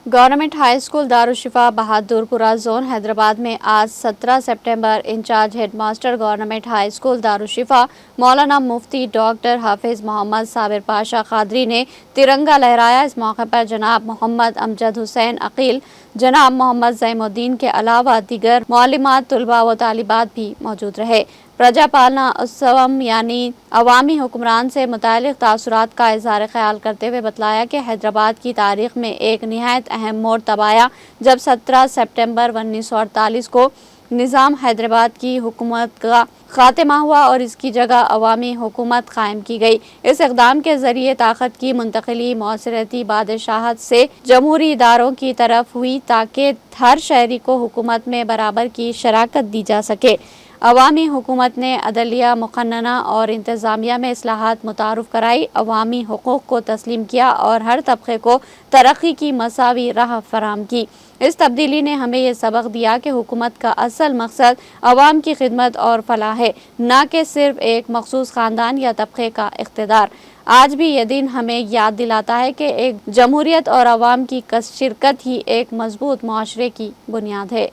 Government high school Darushifa Bahadurpura zone Hyderabad में आज 17 सितंबर incharge headmaster government high school Darushifa Maulana Mufti doctor Hafiz Mohammed Sabir Pasha Qadri ने तिरंगा लहराया। इस मौके पर जनाब मोहम्मद अमजद हुसैन अकील, जनाब मोहम्मद ज़ैमुद्दीन के अलावा दीगर मौलिमात, तुलबा व तालिबात भी मौजूद रहे। प्रजा पालना उत्सवम यानी अवामी हुक्मरान से मुतालिक तासुरात का इज़हार ख्याल करते हुए बतलाया कि हैदराबाद की तारीख में एक निहायत अहम मोड़ तब आया जब 17 सितंबर 1948 को निज़ाम हैदराबाद की हुकूमत का खात्मा हुआ और इसकी जगह अवामी हुकूमत कायम की गई। इस इक़दाम के ज़रिए ताकत की मुंतकिली मौसरती बादशाहत से जमहूरी इदारों की तरफ हुई ताकि हर शहरी को हुकूमत में बराबर की शराकत दी जा सके। अवामी हुकूमत ने अदलिया, मुक़न्नना और इंतज़ामिया में इस्लाहात मुतारुफ़ कराई, अवामी हुकूक़ को तस्लीम किया और हर तबक़े को तरक्की की मसावी राह फराहम की। इस तब्दीली ने हमें ये सबक दिया कि हुकूमत का असल मकसद अवाम की खिदमत और फलाह है, न कि सिर्फ एक मखसूस ख़ानदान या तबक़े का इक़्तिदार। आज भी ये दिन हमें याद दिलाता है कि एक जमहूरियत और अवाम की शिरकत ही एक मजबूत मुआशरे की बुनियाद है।